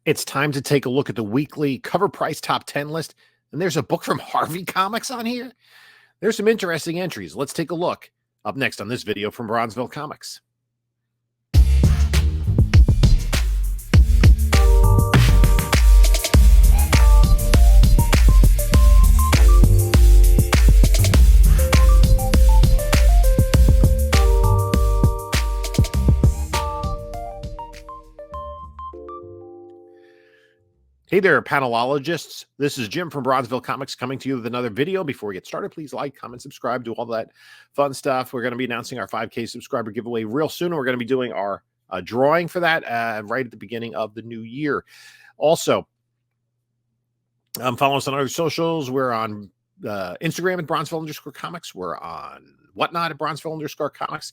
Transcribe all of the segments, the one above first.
It's time to take a look at the weekly Covrprice top 10 list. And there's a book from Harvey Comics on here. There's some interesting entries. Let's take a look. Up next on this video from Bronzeville Comics. Hey there, panelologists. This is Jim from Bronzeville Comics coming to you with another video. Before we get started, please like, comment, subscribe, do all that fun stuff. We're going to be announcing our 5K subscriber giveaway real soon. We're going to be doing our drawing for that right at the beginning of the new year. Also, follow us on other socials. We're on Instagram at Bronzeville_comics. We're on Whatnot at Bronzeville_comics,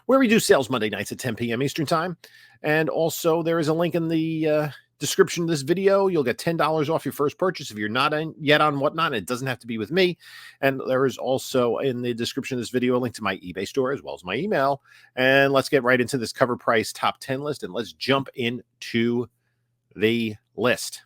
where we do sales Monday nights at 10 p.m. Eastern Time. And also, there is a link in the description of this video. You'll get $10 off your first purchase if you're not yet on Whatnot. It doesn't have to be with me. And there is also in the description of this video a link to my eBay store as well as my email. And let's get right into this Covrprice top 10 list, and let's jump into the list.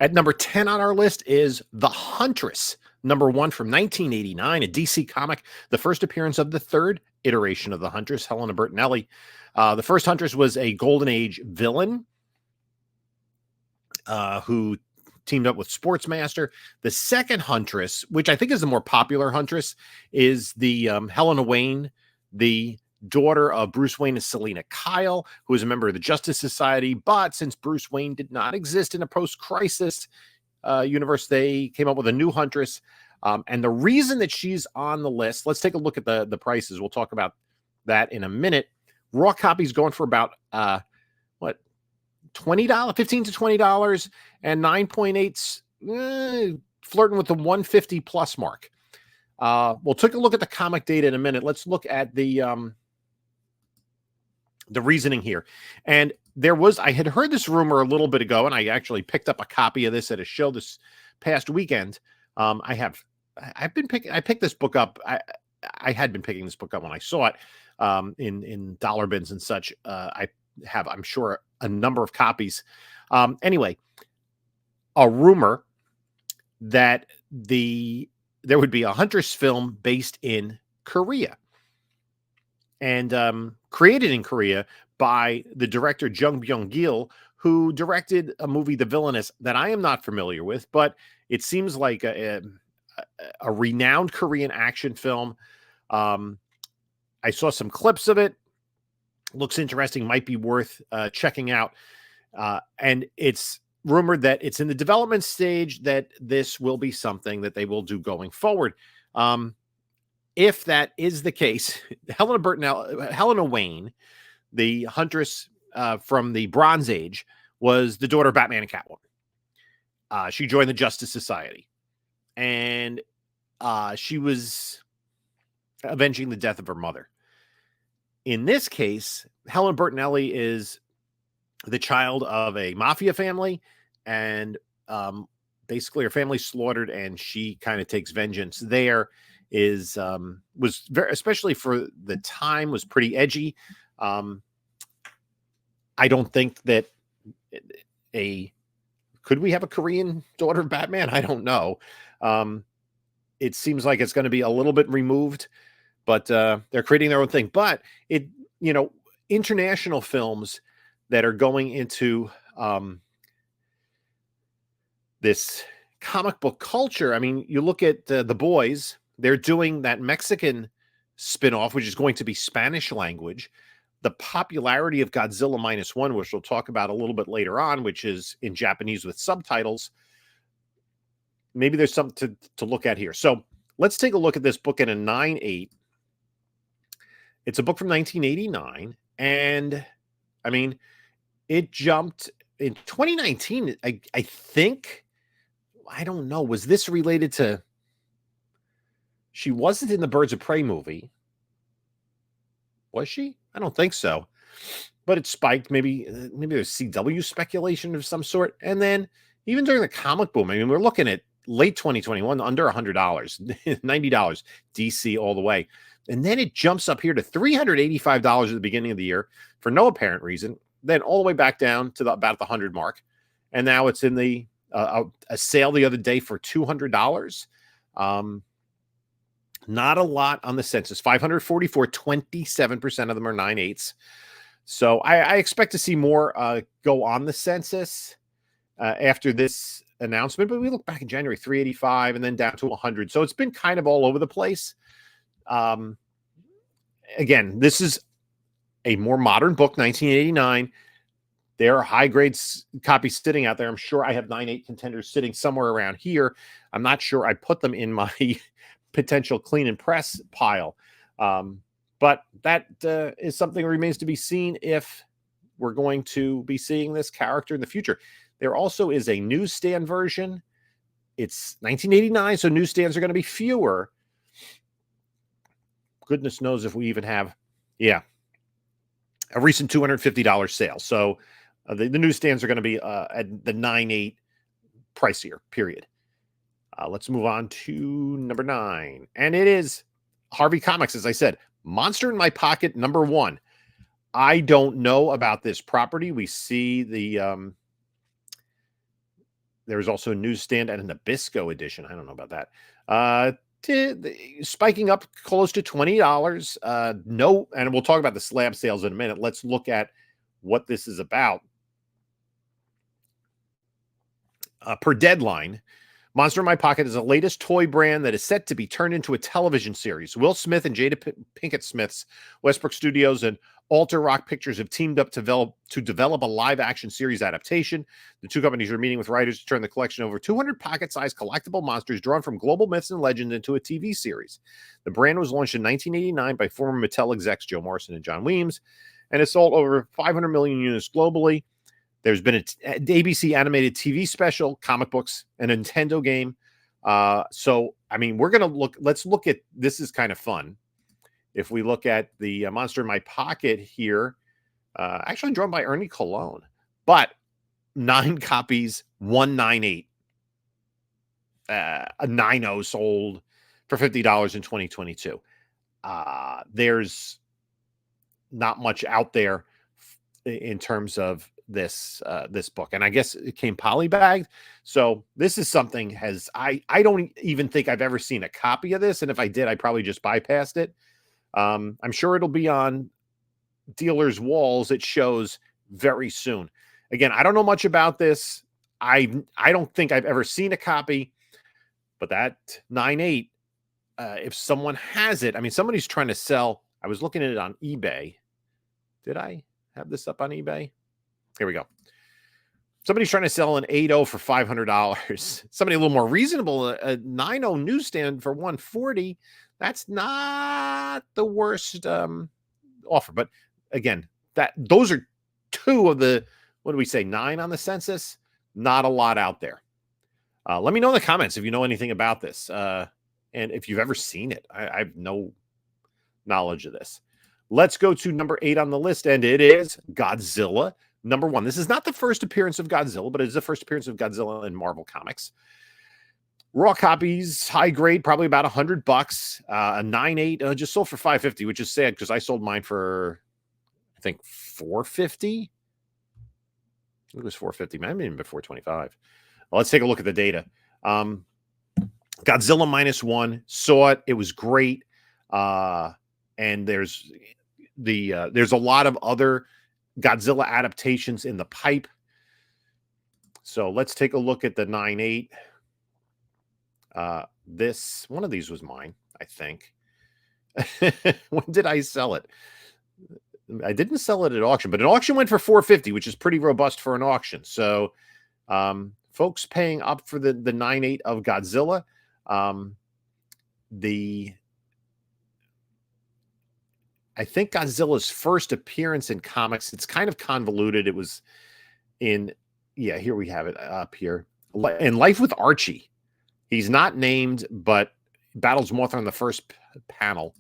At number 10 on our list is The Huntress, number 1 from 1989, a DC comic, the first appearance of the third iteration of The Huntress, Helena Bertinelli. The first Huntress was a Golden Age villain who teamed up with Sportsmaster. The second Huntress, which I think is the more popular Huntress, is the Helena Wayne, the daughter of Bruce Wayne and Selina Kyle, who is a member of the Justice Society. But since Bruce Wayne did not exist in a post-crisis universe, they came up with a new Huntress. And the reason that she's on the list, let's take a look at the prices. We'll talk about that in a minute. Raw copies going for about $20, $15 to $20, and 9.8s flirting with the 150 plus mark. We'll take a look at the comic data in a minute. Let's look at the reasoning here. And I had heard this rumor a little bit ago, and I actually picked up a copy of this at a show this past weekend. I picked this book up. I had been picking this book up when I saw it in dollar bins and such. I have, I'm sure, a number of copies. Anyway, a rumor that there would be a Huntress film based in Korea and created in Korea by the director Jung Byung-gil, who directed a movie, The Villainess, that I am not familiar with, but it seems like a renowned Korean action film. I saw some clips of it. Looks interesting, might be worth checking out. And it's rumored that it's in the development stage, that this will be something that they will do going forward. If that is the case, Helena Wayne, the Huntress from the Bronze Age, was the daughter of Batman and Catwoman. She joined the Justice Society, and she was avenging the death of her mother. In this case, Helena Bertinelli is the child of a mafia family, and basically her family's slaughtered, and she kind of takes vengeance. Was very, especially for the time, was pretty edgy. I don't think that could we have a Korean daughter of Batman? I don't know. It seems like it's going to be a little bit removed, but they're creating their own thing. But international films that are going into this comic book culture. I mean, you look at The Boys, they're doing that Mexican spinoff, which is going to be Spanish language. The popularity of Godzilla -1, which we'll talk about a little bit later on, which is in Japanese with subtitles. Maybe there's something to look at here. So let's take a look at this book in a 9.8. It's a book from 1989. And I mean, it jumped in 2019. I think, I don't know. Was this related to, she wasn't in the Birds of Prey movie. Was she? I don't think so. But it spiked. Maybe there's CW speculation of some sort. And then even during the comic boom, I mean, we're looking at late 2021, under $100, $90, DC all the way. And then it jumps up here to $385 at the beginning of the year for no apparent reason. then all the way back down to about the 100 mark. And now it's in the a sale the other day for $200. Not a lot on the census. 544, 27% of them are 9/8. So I expect to see more go on the census after this announcement. But we look back in January, 385 and then down to 100. So it's been kind of all over the place. Again, this is a more modern book, 1989. There are high-grade copies sitting out there. I'm sure I have 9/8 contenders sitting somewhere around here. I'm not sure I put them in my potential clean and press pile. But that is something that remains to be seen if we're going to be seeing this character in the future. There also is a newsstand version. It's 1989, so newsstands are going to be fewer. Goodness knows if we even have, a recent $250 sale. So the newsstands are going to be at the 9/8 pricier, period. Let's move on to number 9. And it is Harvey Comics, as I said. Monster in My Pocket, number 1. I don't know about this property. We see the there's also a newsstand and an Nabisco edition. I don't know about that. Spiking up close to $20. No, and we'll talk about the slab sales in a minute. Let's look at what this is about. Per Deadline, Monster in My Pocket is the latest toy brand that is set to be turned into a television series. Will Smith and Jada Pinkett Smith's Westbrook Studios and Alter Rock Pictures have teamed up to develop a live-action series adaptation. The two companies are meeting with writers to turn the collection of over 200 pocket-sized collectible monsters drawn from global myths and legends into a TV series. The brand was launched in 1989 by former Mattel execs Joe Morrison and John Weems, and it's sold over 500 million units globally. There's been an ABC animated TV special, comic books, a Nintendo game. So, I mean, let's look at, this is kind of fun. If we look at the Monster in My Pocket here, actually drawn by Ernie Colon, but 9 copies, 198. A 9.0 sold for $50 in 2022. There's not much out there in terms of this book, and I guess it came polybagged. So this is something I don't even think I've ever seen a copy of this, and if I did, I probably just bypassed it. I'm sure it'll be on dealers' walls. It shows very soon. Again, I don't know much about this. I don't think I've ever seen a copy, but that 9/8, if someone has it, I mean, somebody's trying to sell. I was looking at it on eBay. Did I have this up on eBay? Here we go. Somebody's trying to sell an 8.0 for $500. Somebody a little more reasonable, a 9.0 newsstand for $140. That's not the worst offer. But again, those are 2 of the, what do we say, 9 on the census? Not a lot out there. Let me know in the comments if you know anything about this. And if you've ever seen it. I have no knowledge of this. Let's go to number 8 on the list, and it is Godzilla. Number 1. This is not the first appearance of Godzilla, but it is the first appearance of Godzilla in Marvel Comics. Raw copies, high grade, probably about $100. A 9/8 just sold for $550, which is sad because I sold mine for, I think, $450. It was $450. Maybe even before $425. Well, let's take a look at the data. Godzilla -1. Saw it. It was great. And there's a lot of other Godzilla adaptations in the pipe. So let's take a look at the 9/8. This one of these was mine, I think. When did I sell it? I didn't sell it at auction, but an auction went for $450, which is pretty robust for an auction. So folks paying up for the 9/8 of Godzilla. I think Godzilla's first appearance in comics, it's kind of convoluted. It was in, here we have it up here. In Life with Archie. He's not named, but battles Mothra on the first panel.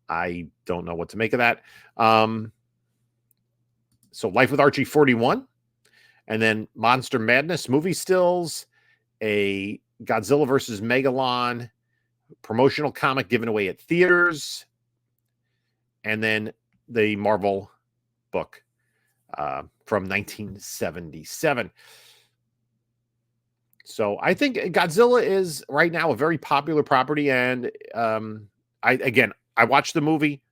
I don't know what to make of that. So Life with Archie 41. And then Monster Madness movie stills. A Godzilla versus Megalon promotional comic given away at theaters. And then the Marvel book. from 1977. So I think Godzilla is right now a very popular property, and I watched the movie.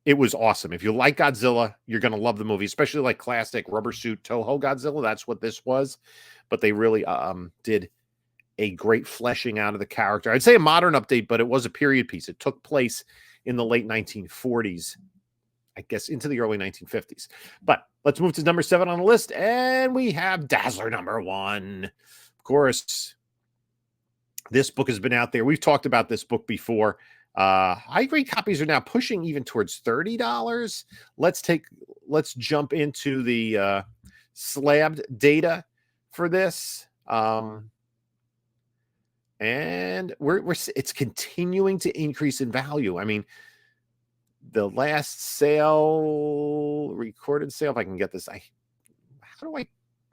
It was awesome. If you like Godzilla, you're going to love the movie, especially like classic rubber suit Toho Godzilla. That's what this was, but they really did a great fleshing out of the character. I'd say a modern update, but it was a period piece. It took place in the late 1940s, I guess, into the early 1950s. But let's move to number 7 on the list, and we have Dazzler number 1. Of course, this book has been out there. We've talked about this book before. High-grade copies are now pushing even towards $30. Let's jump into the Slabs data for this. And it's continuing to increase in value. I mean, the last sale, recorded sale, if I can get this,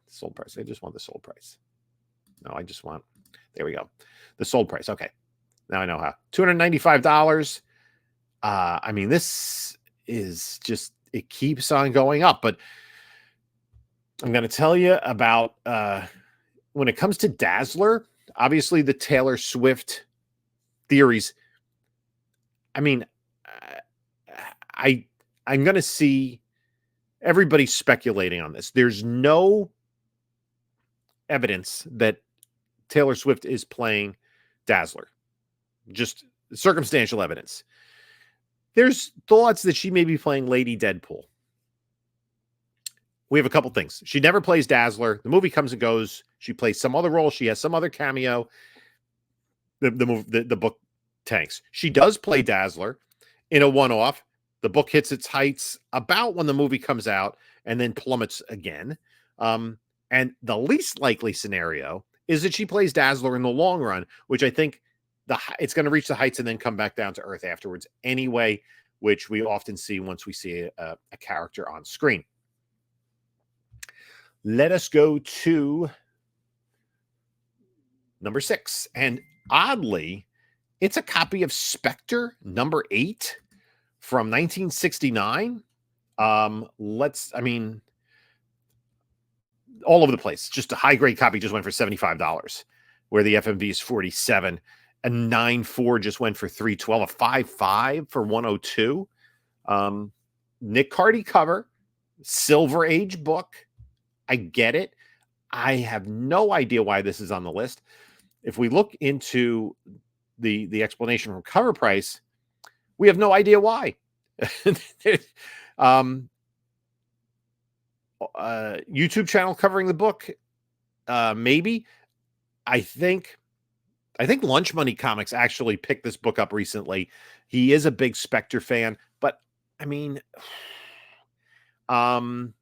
sold price? I just want the sold price. No, there we go. The sold price. Okay. Now I know how. $295. I mean, this is just, it keeps on going up, but I'm going to tell you about, when it comes to Dazzler, obviously the Taylor Swift theories. I mean, I'm going to see everybody speculating on this. There's no evidence that Taylor Swift is playing Dazzler. Just circumstantial evidence. There's thoughts that she may be playing Lady Deadpool. We have a couple things. She never plays Dazzler. The movie comes and goes. She plays some other role. She has some other cameo. The book tanks. She does play Dazzler in a one-off. The book hits its heights about when the movie comes out and then plummets again. And the least likely scenario is that she plays Dazzler in the long run, which I think it's going to reach the heights and then come back down to earth afterwards anyway, which we often see once we see a character on screen. Let us go to number 6. And oddly, it's a copy of Spectre number 8 from 1969. All over the place. Just a high-grade copy just went for $75, where the FMV is $47. A 9.4 just went for $312. A 5.5 for $102. Nick Cardy cover. Silver Age book. I get it. I have no idea why this is on the list. If we look into the explanation from Covrprice, we have no idea why. YouTube channel covering the book, maybe. I think Lunch Money Comics actually picked this book up recently. He is a big Spectre fan, but I mean, but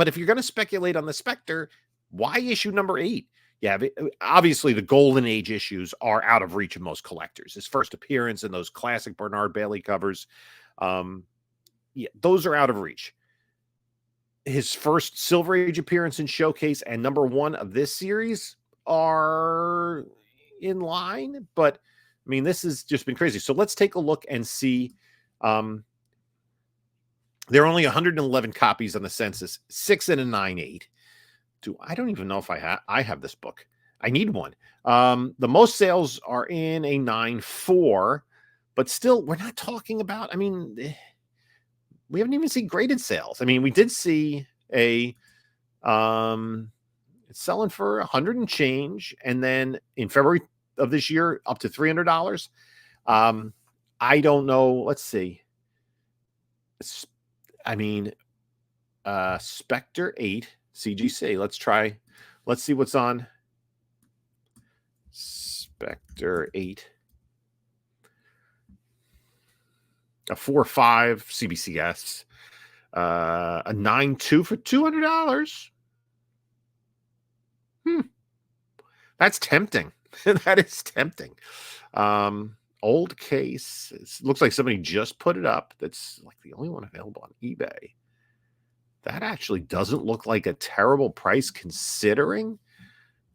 if you're going to speculate on the Spectre, why issue number 8? Yeah, obviously the Golden Age issues are out of reach of most collectors. His first appearance in those classic Bernard Bailey covers, those are out of reach. His first Silver Age appearance in Showcase and number 1 of this series are in line, but I mean, this has just been crazy. So let's take a look and see. There are only 111 copies on the census, 6 and a 9.8. I don't even know if I have this book. I need one. The most sales are in a 9.4, but still, we're not talking about, I mean, we haven't even seen graded sales. I mean, we did see it's selling for $100 and change, and then in February of this year, up to $300. I don't know. Let's see. I mean, Spectre 8 CGC. Let's see what's on Spectre 8. A 4.5 CBCS. A 9.2 for $200. That's tempting. That is tempting. Old case. It looks like somebody just put it up. That's like the only one available on eBay. That actually doesn't look like a terrible price considering.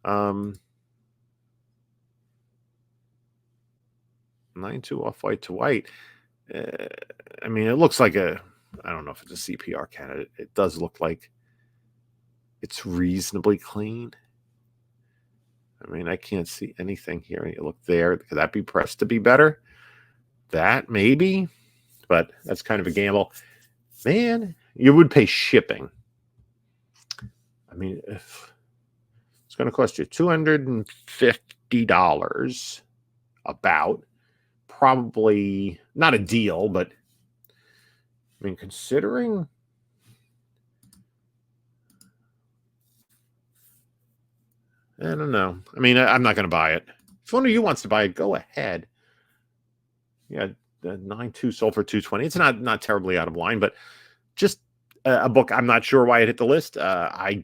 9.2 off-white to white. I mean, it looks like a I don't know if it's a CPR candidate. It does look like it's reasonably clean. I mean, I can't see anything here. You look there. Could that be pressed to be better? That maybe, but that's kind of a gamble. Man, you would pay shipping. I mean, if it's going to cost you $250, about, probably not a deal, but I mean, considering I don't know. I mean, I'm not going to buy it. If one of you wants to buy it, go ahead. Yeah, the 9.2 sold for 220. It's not terribly out of line, but just a book. I'm not sure why it hit the list. I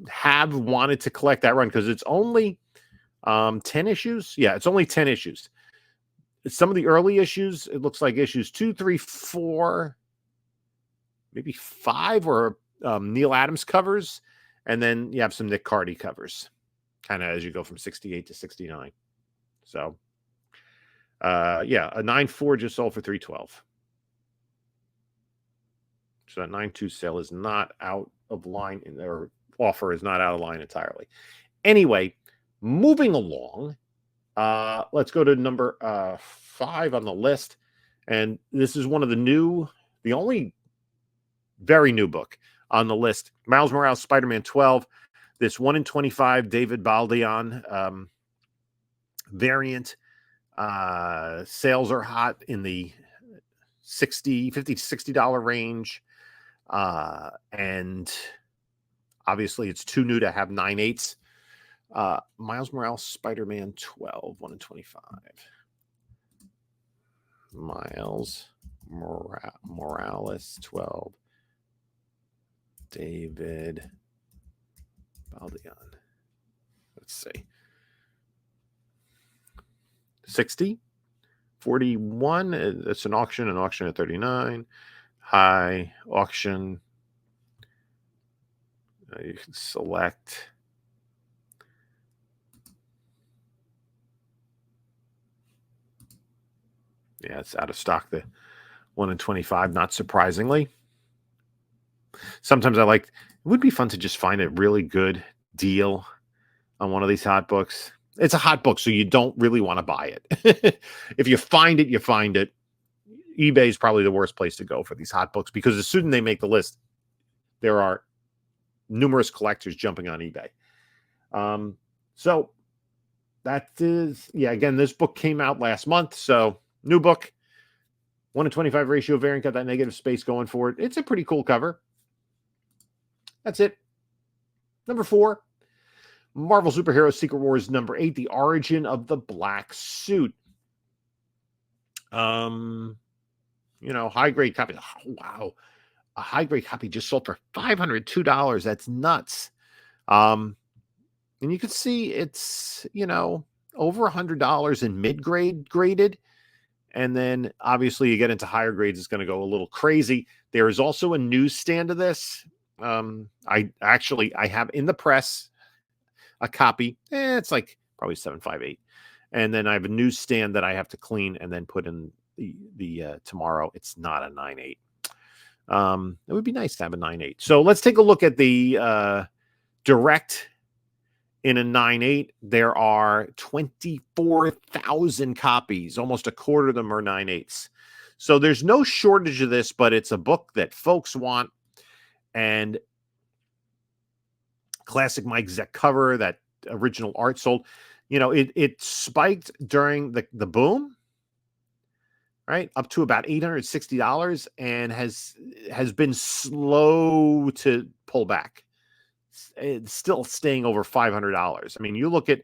have wanted to collect that run because it's only 10 issues. Yeah, it's only 10 issues. Some of the early issues, it looks like issues 2, 3, 4, maybe 5 or Neil Adams covers, and then you have some Nick Cardy covers, kind of as you go from 68 to 69. So, yeah, a 9.4 just sold for 312. So that 9.2 sale is not out of line, or offer is not out of line entirely. Anyway, moving along, let's go to number 5 on the list. And this is one of the only very new book on the list. Miles Morales, Spider-Man 12. This 1 in 25 David Baldeon variant. Sales are hot in the $50 to $60 range. And obviously it's too new to have 9/8. Miles Morales, Spider-Man 12, 1 in 25. Miles Morales 12. David Baldeon. Let's see. 60, 41. It's an auction at 39. High auction. You can select. Yeah, it's out of stock. The 1 in 25, not surprisingly. Sometimes it would be fun to just find a really good deal on one of these hot books. It's a hot book, so you don't really want to buy it. If you find it, you find it. eBay is probably the worst place to go for these hot books because as soon as they make the list, there are numerous collectors jumping on eBay. So that is, again, this book came out last month. So new book, 1 in 25 ratio variant, got that negative space going for it. It's a pretty cool cover. That's it. Number 4, Marvel Superheroes Secret Wars number 8, The Origin of the Black Suit. High grade copy. Oh, wow. A high grade copy just sold for $502. That's nuts. And you can see it's, over $100 in mid-grade graded. And then obviously you get into higher grades, it's going to go a little crazy. There is also a newsstand of this. I have in the press a copy. It's like probably 758. And then I have a newsstand that I have to clean and then put in the tomorrow. It's not a 9.8. It would be nice to have a 9.8. So let's take a look at the direct in a 9.8. There are 24,000 copies. Almost a quarter of them are 9.8s. So there's no shortage of this, but it's a book that folks want. And classic Mike Zeck cover, that original art sold. It spiked during the boom, right, up to about $860, and has been slow to pull back. It's still staying over $500. I mean, you look at,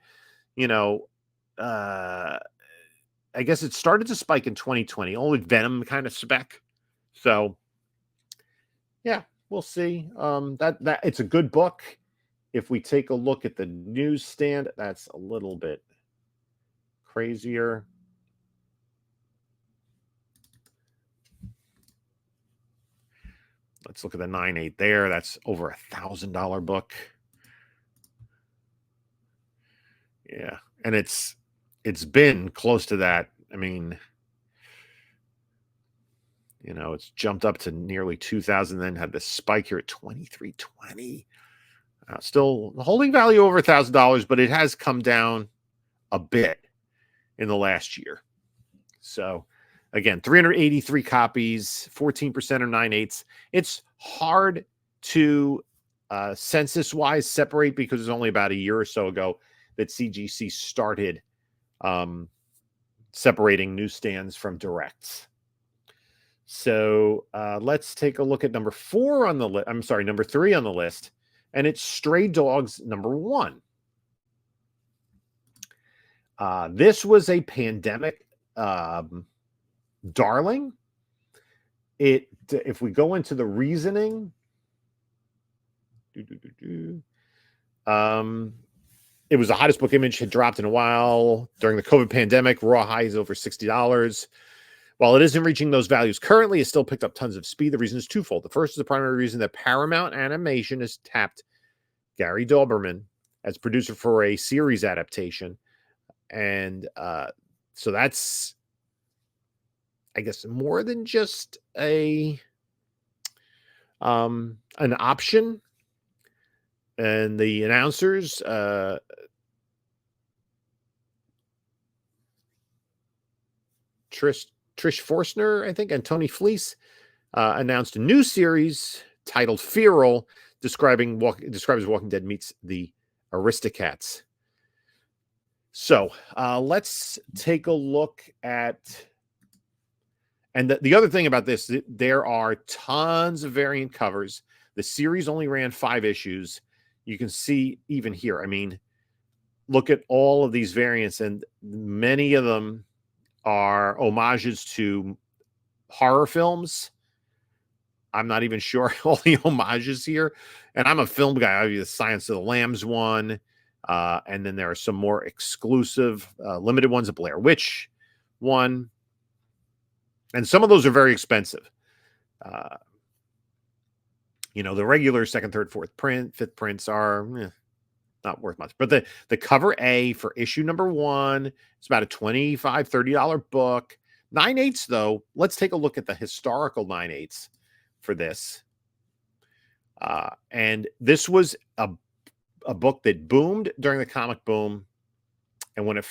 I guess it started to spike in 2020, only Venom kind of spec. So, yeah, we'll see. That it's a good book. If we take a look at the newsstand, that's a little bit crazier. Let's look at the 9.8 there. That's over $1,000 book. Yeah. And it's been close to that. I mean, It's jumped up to nearly 2,000, then had this spike here at 23.20. Still holding value over $1,000, but it has come down a bit in the last year. So again, 383 copies, 14% or 9/8. It's hard to census-wise separate because it's only about a year or so ago that CGC started separating newsstands from directs. So let's take a look at number 4 on the list. I'm sorry, number 3 on the list, and it's Stray Dogs number 1. This was a pandemic darling. If we go into the reasoning, it was the hottest book. Image had dropped in a while during the COVID pandemic. Raw highs over $60. While it isn't reaching those values currently, it still picked up tons of speed. The reason is twofold. The first is the primary reason that Paramount Animation has tapped Gary Doberman as producer for a series adaptation. And so that's, I guess, more than just an option. And the announcers, Trish Forstner, I think, and Tony Fleece announced a new series titled Feral, describes Walking Dead meets the Aristocats. So let's take a look at, and the other thing about this, there are tons of variant covers. The series only ran 5 issues. You can see even here, I mean, look at all of these variants, and many of them are homages to horror films. I'm not even sure all the homages here. And I'm a film guy. I have the Silence of the Lambs one. And then there are some more exclusive, limited ones, a Blair Witch one. And some of those are very expensive. The regular 2nd, 3rd, 4th print, 5th prints are not worth much. But the cover A for issue number 1, it's about a $25, $30 book. 9/8, though. Let's take a look at the historical 9/8 for this. And this was a book that boomed during the comic boom. And when the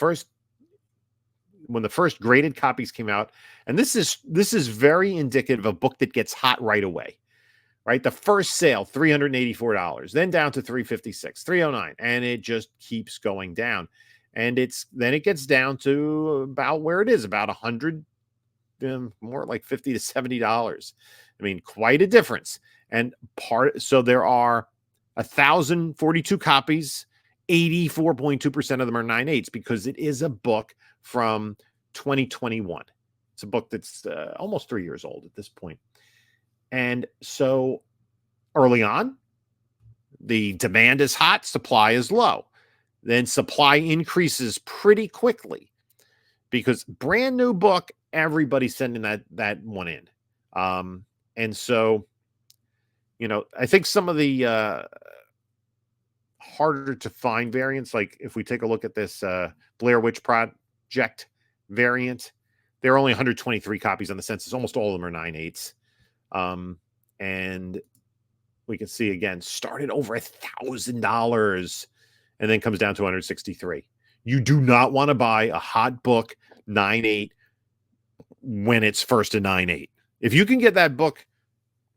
first graded copies came out, and this is very indicative of a book that gets hot right away. Right, the first sale, $384, then down to $356, $309, and it just keeps going down. And then it gets down to about where it is, about $100, more like $50 to $70. I mean, quite a difference. And so there are 1,042 copies. 84.2% of them are 9/8 because it is a book from 2021. It's a book that's almost 3 years old at this point. And so early on, the demand is hot, supply is low. Then supply increases pretty quickly because brand new book, everybody's sending that one in. And so, I think some of the harder to find variants, like if we take a look at this Blair Witch Project variant, there are only 123 copies on the census. Almost all of them are 9/8. And we can see again, started over $1,000 and then comes down to 163. You do not want to buy a hot book 9/8 when it's first a 9/8. If you can get that book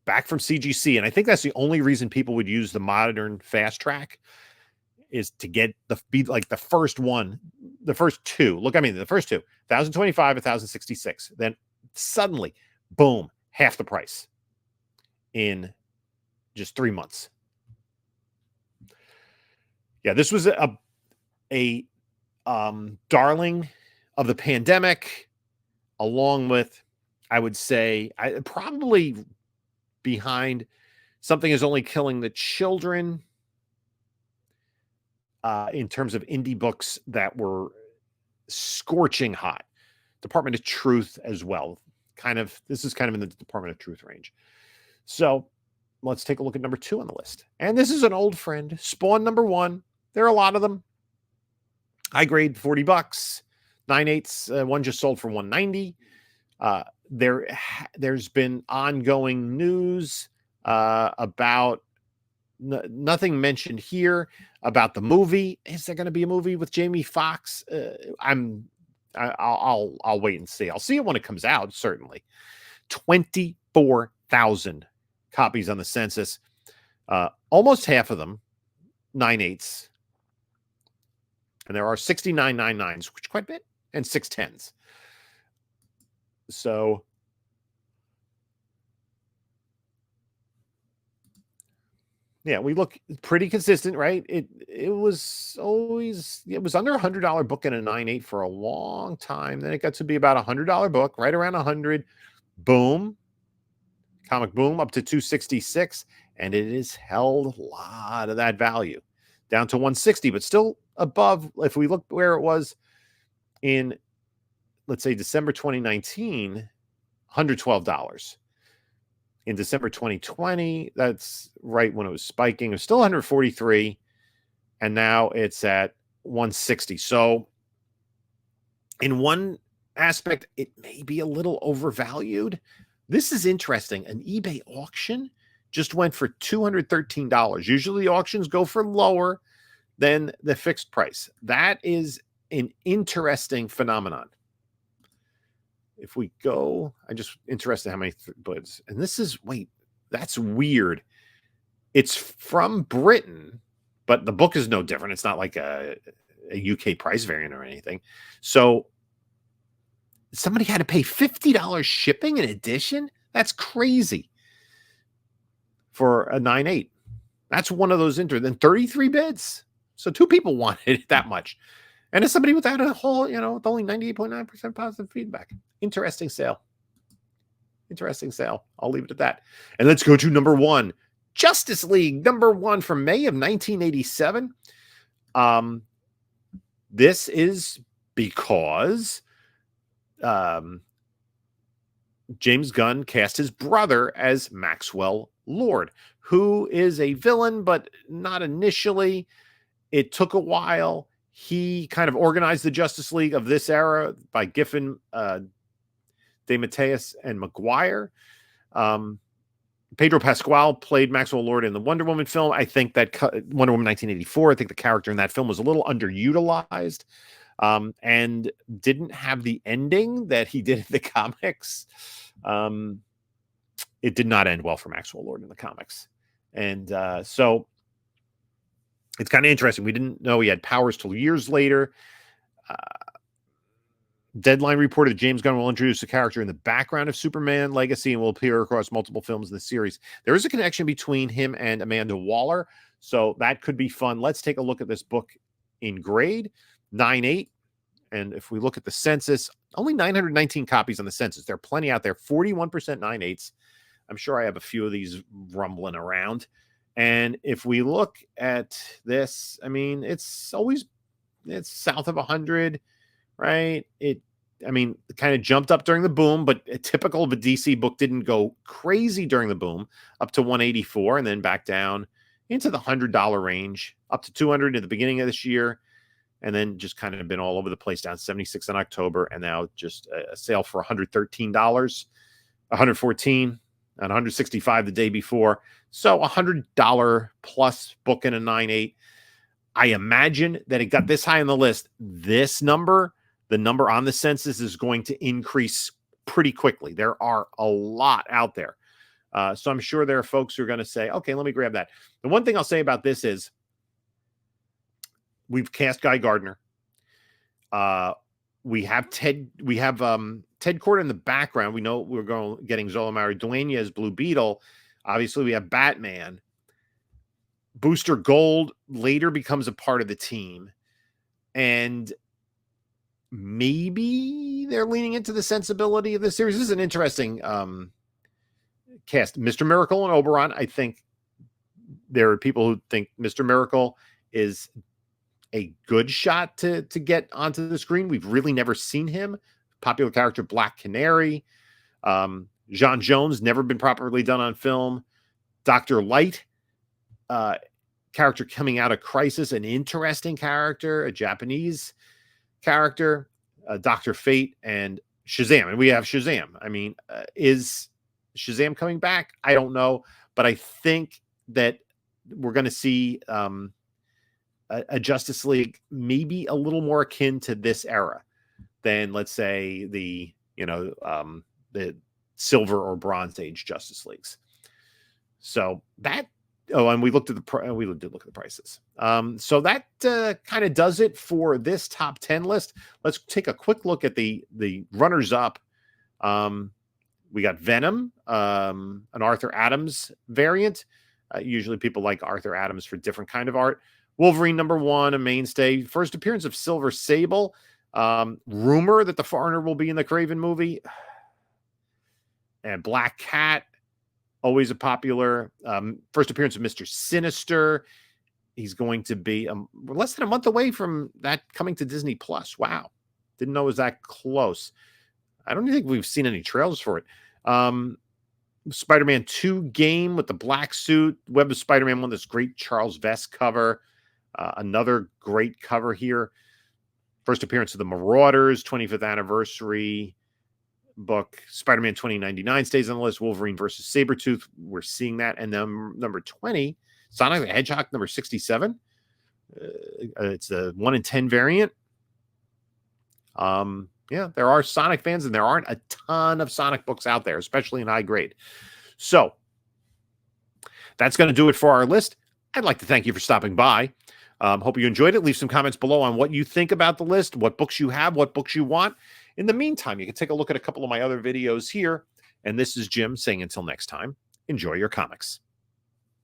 back from CGC, and I think that's the only reason people would use the modern fast track, is to get the first one, the first two. Look, I mean, the first two, 1,025, 1,066. Then suddenly, boom, half the price in just 3 months. Yeah, this was a darling of the pandemic, along with, I would say, probably behind Something Is Only Killing the Children, in terms of indie books that were scorching hot. Department of Truth as well. This is kind of in the Department of Truth range. So let's take a look at number 2 on the list. And this is an old friend, Spawn number 1. There are a lot of them. High grade, $40. 9/8. One just sold for $190. there's been ongoing news about nothing mentioned here about the movie. Is there going to be a movie with Jamie Foxx? I'll wait and see. I'll see it when it comes out. Certainly, 24,000 copies on the census. Almost half of them 9/8, and there are 69 9/9s, which is quite a bit, and 6/10s. So yeah, we look pretty consistent, right? It was under $100 book in a 9/8 for a long time. Then it got to be about $100 book, right around 100. Boom, comic boom, up to 266, and it has held a lot of that value down to 160, but still above. If we look where it was in, let's say, December 2019, $112. In December 2020, that's right when it was spiking. It was still 143, and now it's at 160. So in one aspect, it may be a little overvalued. This is interesting. An eBay auction just went for $213. Usually auctions go for lower than the fixed price. That is an interesting phenomenon. If we go, I'm just interested how many buds. And this is, wait, that's weird. It's from Britain, but the book is no different. It's not like a UK price variant or anything. So somebody had to pay $50 shipping in addition? That's crazy for a 9/8. That's one of those then 33 bids. So two people wanted it that much. And it's somebody without a whole, with only 98.9% positive feedback. Interesting sale. Interesting sale. I'll leave it at that. And let's go to number one. Justice League, number one from May of 1987. This is because James Gunn cast his brother as Maxwell Lord, who is a villain, but not initially. It took a while. He kind of organized the Justice League of this era by Giffen, DeMatteis, and McGuire. Pedro Pascal played Maxwell Lord in the Wonder Woman film. I think that Wonder Woman 1984, I think the character in that film was a little underutilized and didn't have the ending that he did in the comics. It did not end well for Maxwell Lord in the comics. And so it's kind of interesting. We didn't know he had powers till years later. Deadline reported that James Gunn will introduce a character in the background of Superman Legacy and will appear across multiple films in the series. There is a connection between him and Amanda Waller, so that could be fun. Let's take a look at this book in grade, 9/8. And if we look at the census, only 919 copies on the census. There are plenty out there, 41% 9/8. I'm sure I have a few of these rumbling around. And if we look at this, I mean, it's south of 100, right? It kind of jumped up during the boom, but typical of a DC book, didn't go crazy during the boom, up to 184 and then back down into the $100 range, up to 200 at the beginning of this year, and then just kind of been all over the place, down 76 in October, and now just a sale for $113, 114, and 165 the day before. So $100 plus book in a 9/8. I imagine that it got this high on the list. This number, the number on the census, is going to increase pretty quickly. There are a lot out there. So I'm sure there are folks who are going to say, okay, let me grab that. The one thing I'll say about this is we've cast Guy Gardner. We have Ted Kord in the background. We know we're getting Zola Maridueña as Blue Beetle. Obviously, we have Batman. Booster Gold later becomes a part of the team. And maybe they're leaning into the sensibility of the series. This is an interesting cast. Mr. Miracle and Oberon. I think there are people who think Mr. Miracle is a good shot to get onto the screen. We've really never seen him. Popular character Black Canary. John Jones, never been properly done on film. Dr. Light, character coming out of Crisis, an interesting character, a Japanese character. Dr. Fate and Shazam, and we have Shazam. I mean, is Shazam coming back? I don't know, but I think that we're going to see a Justice League maybe a little more akin to this era than, let's say, the the Silver or Bronze Age Justice Leagues. So that. Oh, and we looked at we did look at the prices. So that kind of does it for this top 10 list. Let's take a quick look at the runners up. We got Venom, an Arthur Adams variant. Usually people like Arthur Adams for different kind of art. Wolverine #1, a mainstay. First appearance of Silver Sable. Rumor that the Foreigner will be in the Craven movie. And Black Cat. Always a popular. First appearance of Mr. Sinister. He's going to be less than a month away from that coming to Disney Plus. Wow. Didn't know it was that close. I don't think we've seen any trailers for it. Spider-Man 2 game with the black suit. Web of Spider-Man 1, this great Charles Vess cover. Another great cover here. First appearance of the Marauders, 25th anniversary book. Spider-Man 2099 stays on the list. Wolverine versus Sabretooth, we're seeing that. And then number 20, Sonic the Hedgehog #67. It's a 1 in 10 variant. Yeah, there are Sonic fans, and there aren't a ton of Sonic books out there, especially in high grade. So that's going to do it for our list. I'd like to thank you for stopping by. Hope you enjoyed it. Leave some comments below on what you think about the list, what books you have, what books you want. In the meantime, you can take a look at a couple of my other videos here. And this is Jim saying until next time, enjoy your comics.